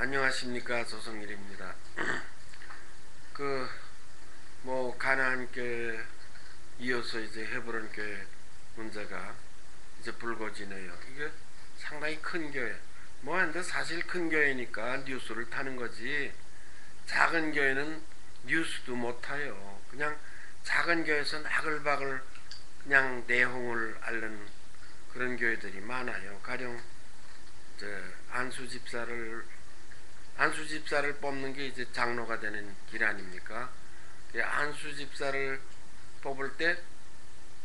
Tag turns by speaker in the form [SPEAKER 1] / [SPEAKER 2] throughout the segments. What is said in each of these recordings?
[SPEAKER 1] 안녕하십니까, 조성일입니다. 가나안 교회 이어서 이제 헤브론 교회 문제가 이제 불거지네요. 이게 상당히 큰 교회. 근데 사실 큰 교회니까 뉴스를 타는 거지. 작은 교회는 뉴스도 못 타요. 그냥 작은 교회에서 나글박을 그냥 내홍을 앓는 그런 교회들이 많아요. 가령 안수 집사를 뽑는 게 이제 장로가 되는 길 아닙니까? 안수 집사를 뽑을 때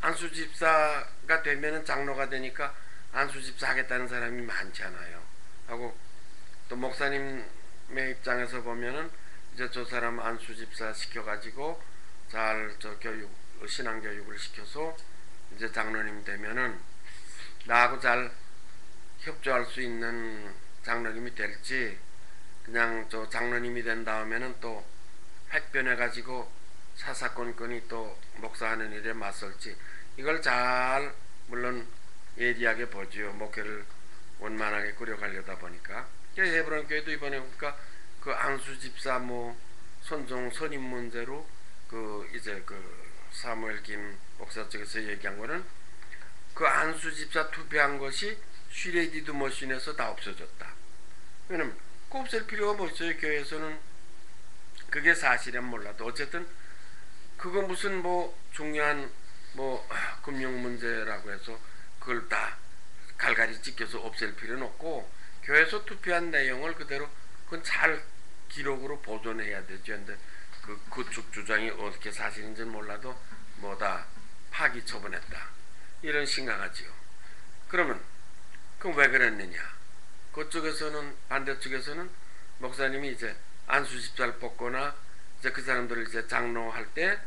[SPEAKER 1] 안수 집사가 되면은 장로가 되니까 안수 집사 하겠다는 사람이 많잖아요. 하고 또 목사님의 입장에서 보면은 이제 저 사람 안수 집사 시켜가지고 잘 신앙 교육을 시켜서 이제 장로님 되면은 나하고 잘 협조할 수 있는 장로님이 될지, 그냥 저 장로님이 된 다음에는 또 획변해가지고 사사건건이 또 목사하는 일에 맞설지, 이걸 잘 물론 예리하게 보지요. 목회를 원만하게 꾸려가려다 보니까. 헤브론 교회도 이번에 보니까 그 안수 집사 선종 선임 문제로 이제 사무엘 김 목사 쪽에서 얘기한 거는 그 안수 집사 투표한 것이 슈레디드 머신에서 다 없어졌다. 왜냐면 없앨 필요가 뭐 있어요. 교회에서는 그게 사실은 몰라도 어쨌든 그거 무슨 중요한 금융 문제라고 해서 그걸 다 갈갈이 찢겨서 없앨 필요는 없고, 교회에서 투표한 내용을 그대로 그건 잘 기록으로 보존해야 되죠. 근데 그쪽 주장이 어떻게 사실인지는 몰라도 다 파기 처분했다, 이런 심각하지요. 그러면 그럼 왜 그랬느냐? 그쪽에서는, 반대쪽에서는 목사님이 이제 안수 집사를 뽑거나 이제 그 사람들을 이제 장로할 때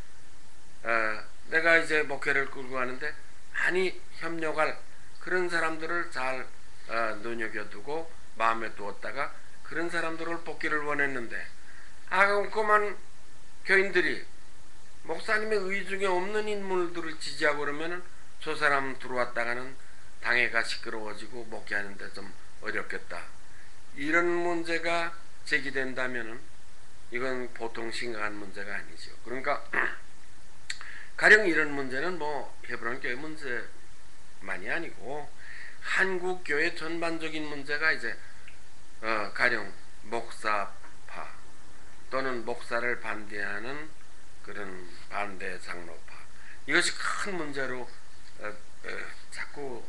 [SPEAKER 1] 내가 이제 목회를 끌고 가는데 많이 협력할 그런 사람들을 잘 눈여겨두고 마음에 두었다가 그런 사람들을 뽑기를 원했는데, 그만 교인들이 목사님의 의 중에 없는 인물들을 지지하고 그러면은 저 사람 들어왔다가는 당회가 시끄러워지고 목회하는데 좀 어렵겠다, 이런 문제가 제기된다면은 이건 보통 심각한 문제가 아니죠. 그러니까 가령 이런 문제는 헤브론 교회 문제만이 아니고 한국 교회 전반적인 문제가 이제 가령 목사파 또는 목사를 반대하는 그런 반대 장로파, 이것이 큰 문제로 자꾸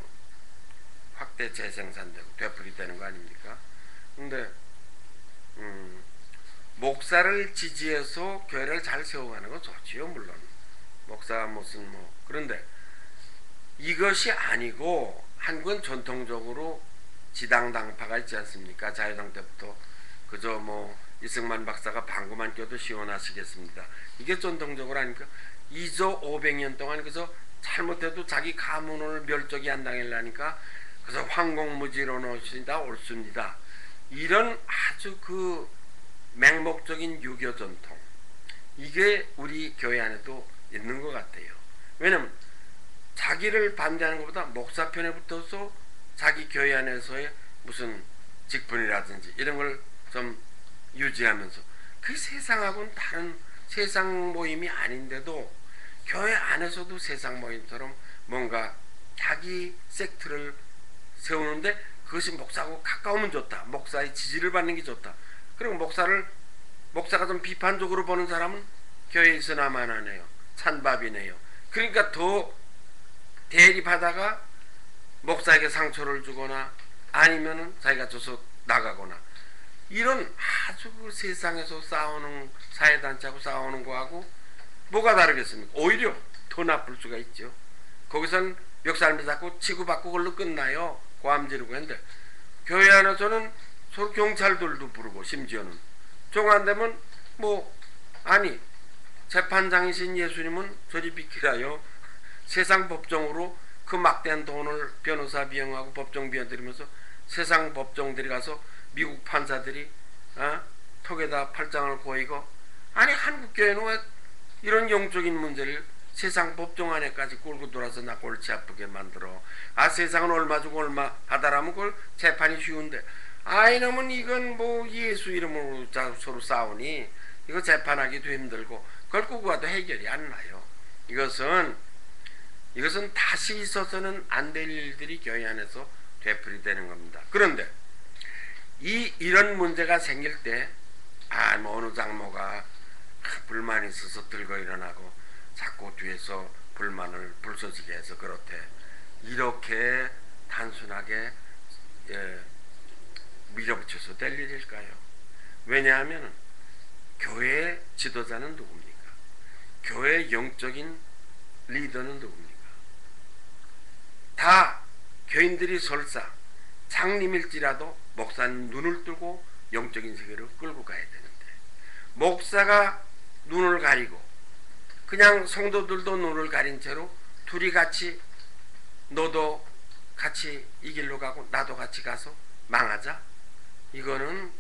[SPEAKER 1] 확대 재생산되고 되풀이되는 거 아닙니까? 근데 목사를 지지해서 교회를 잘 세워가는 건 좋지요. 물론 목사가 무슨 그런데 이것이 아니고, 한국은 전통적으로 지당당파가 있지 않습니까? 자유당 때부터 그저 이승만 박사가 방구만 껴도 시원하시겠습니다, 이게 전통적으로 하니까 2조 500년 동안 그저 잘못해도 자기 가문을 멸족이 안 당하려니까 그래서 황공무지로 놓으시다 옳습니다, 이런 아주 맹목적인 유교 전통, 이게 우리 교회 안에도 있는 것 같아요. 왜냐면 자기를 반대하는 것보다 목사 편에 붙어서 자기 교회 안에서의 무슨 직분이라든지 이런 걸 좀 유지하면서, 그 세상하고는 다른 세상 모임이 아닌데도 교회 안에서도 세상 모임처럼 뭔가 자기 섹트를 세우는데 그것이 목사하고 가까우면 좋다, 목사의 지지를 받는 게 좋다. 그리고 목사가 좀 비판적으로 보는 사람은 교회에 있으나만 하네요, 찬밥이네요. 그러니까 더 대립하다가 목사에게 상처를 주거나 아니면은 자기가 져서 나가거나, 이런 아주 세상에서 싸우는 사회단체하고 싸우는 거하고 뭐가 다르겠습니까? 오히려 더 나쁠 수가 있죠. 거기선 멱살매 잡고 치고받고 그걸로 끝나요. 고함 지르고. 했는데 교회 안에서는 서로 경찰들도 부르고, 심지어는 종 안 되면 재판장이신 예수님은 저리 비키라요, 세상 법정으로 그 막대한 돈을 변호사 비용하고 법정 비용 들이면서 세상 법정들이 가서 미국 판사들이 턱에다 팔짱을 꼬이고, 한국 교회는 왜 이런 영적인 문제를 세상 법정 안에까지 끌고 돌아서 나 골치 아프게 만들어? 세상은 얼마 주고 얼마 하다라면 그걸 재판이 쉬운데, 이놈은 이건 뭐 예수 이름으로 서로 싸우니 이거 재판하기도 힘들고 걸고 가도 해결이 안 나요. 이것은 다시 있어서는 안 될 일들이 교회 안에서 되풀이되는 겁니다. 그런데 이런 문제가 생길 때 뭐 어느 장모가 불만이 있어서 들고 일어나고 자꾸 뒤에서 불만을 불쏘지게 해서 그렇대. 이렇게 단순하게 밀어붙여서 될 일일까요? 왜냐하면 교회의 지도자는 누굽니까? 교회의 영적인 리더는 누굽니까? 다 교인들이 설사 장님일지라도 목사님 눈을 뜨고 영적인 세계로 끌고 가야 되는데, 목사가 눈을 가리고 그냥 성도들도 눈을 가린 채로 둘이 같이 너도 같이 이 길로 가고 나도 같이 가서 망하자? 이거는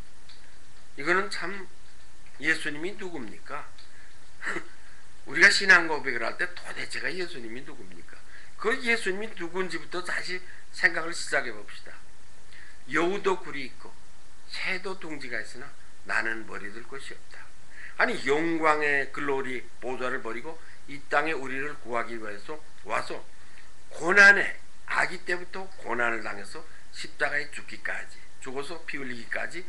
[SPEAKER 1] 참 예수님이 누굽니까? 우리가 신앙 고백을 할 때 도대체가 예수님이 누굽니까? 그 예수님이 누군지부터 다시 생각을 시작해 봅시다. 여우도 굴이 있고 새도 둥지가 있으나 나는 머리들 곳이 없다. 아니 영광의 글로리 보좌를 버리고 이 땅에 우리를 구하기 위해서 와서 고난에 아기 때부터 고난을 당해서 십자가에 죽어서 피 흘리기까지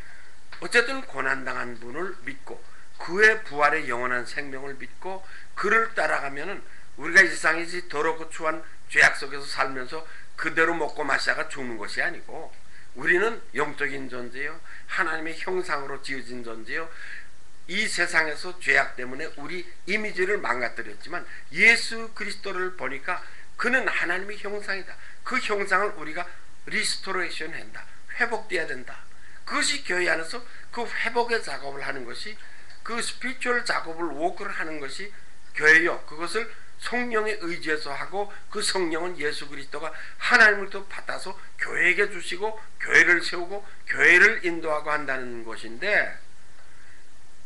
[SPEAKER 1] 어쨌든 고난당한 분을 믿고 그의 부활의 영원한 생명을 믿고 그를 따라가면은 우리가 이 세상에서 더럽고 추한 죄악 속에서 살면서 그대로 먹고 마시다가 죽는 것이 아니고, 우리는 영적인 존재요, 하나님의 형상으로 지어진 존재요, 이 세상에서 죄악 때문에 우리 이미지를 망가뜨렸지만 예수 그리스도를 보니까 그는 하나님의 형상이다. 그 형상을 우리가 리스토레이션 한다. 회복돼야 된다. 그것이 교회 안에서 그 회복의 작업을 하는 것이, 그 스피리추얼 작업을 워크를 하는 것이 교회요. 그것을 성령의 의지에서 하고 그 성령은 예수 그리스도가 하나님으로부터 받아서 교회에게 주시고 교회를 세우고 교회를 인도하고 한다는 것인데,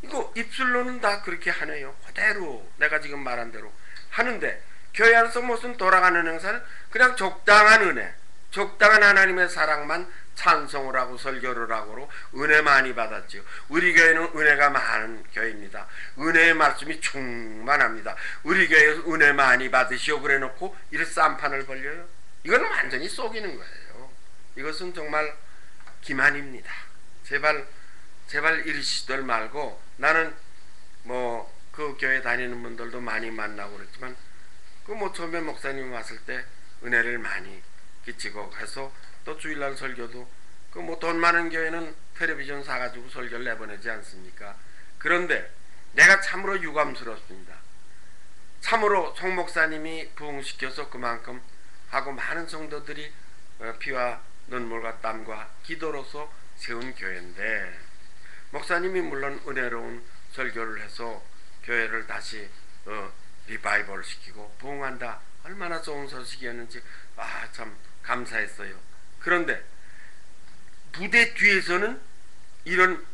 [SPEAKER 1] 이거 입술로는 다 그렇게 하네요. 그대로 내가 지금 말한 대로 하는데, 교회 안에서 무슨 돌아가는 행사는 그냥 적당한 은혜, 적당한 하나님의 사랑만 찬송을 하고 설교를 하고 은혜 많이 받았지요. 우리 교회는 은혜가 많은 교회입니다. 은혜의 말씀이 충만합니다. 우리 교회에서 은혜 많이 받으시오 그래 놓고 이렇게 쌈판을 벌려요. 이건 완전히 속이는 거예요. 이것은 정말 기만입니다. 제발 이러시들 말고, 나는 뭐 그 교회 다니는 분들도 많이 만나고 그랬지만 그 뭐 처음에 목사님 왔을 때 은혜를 많이 끼치고 해서 또 주일날 설교도 그 뭐 돈 많은 교회는 텔레비전 사가지고 설교를 내보내지 않습니까? 그런데 내가 참으로 유감스럽습니다. 참으로 송 목사님이 부흥시켜서 그만큼 하고 많은 성도들이 피와 눈물과 땀과 기도로서 세운 교회인데, 목사님이 물론 은혜로운 설교를 해서 교회를 다시 리바이벌 시키고 부흥한다, 얼마나 좋은 소식이었는지 참 감사했어요. 그런데 무대 뒤에서는 이런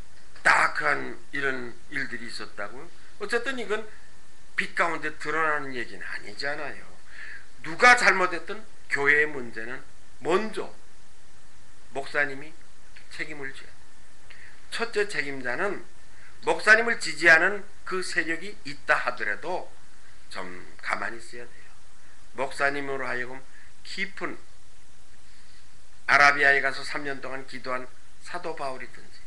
[SPEAKER 1] 다크한 이런 일들이 있었다고요? 어쨌든 이건 빛 가운데 드러나는 얘기는 아니잖아요. 누가 잘못했든 교회의 문제는 먼저 목사님이 책임을 져요. 첫째 책임자는 목사님을 지지하는 그 세력이 있다 하더라도 좀 가만히 있어야 돼요. 목사님으로 하여금 깊은 아라비아에 가서 3년 동안 기도한 사도 바울이든지,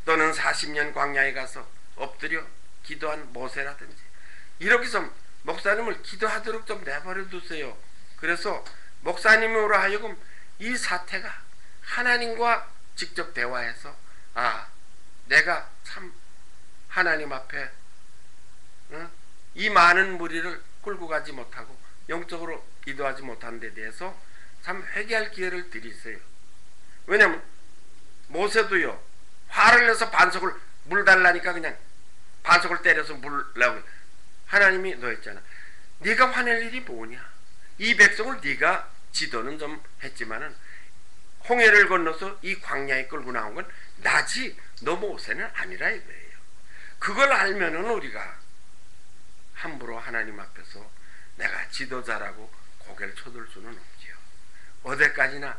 [SPEAKER 1] 또는 40년 광야에 가서 엎드려 기도한 모세라든지, 이렇게 좀 목사님을 기도하도록 좀 내버려 두세요. 그래서 목사님으로 하여금 이 사태가 하나님과 직접 대화해서 내가 참 하나님 앞에 이 많은 무리를 끌고 가지 못하고 영적으로 기도하지 못한 데 대해서 참 회개할 기회를 드리세요. 왜냐면 모세도요, 화를 내서 반석을 물 달라니까 그냥 반석을 때려서 물 내고, 하나님이 너 했잖아. 네가 화낼 일이 뭐냐? 이 백성을 네가 지도는 좀 했지만은 홍해를 건너서 이 광야에 끌고 나온 건 나지 너 모세는 아니라 이거예요. 그걸 알면은 우리가 함부로 하나님 앞에서 내가 지도자라고 고개를 쳐들 수는 없지요. 어디까지나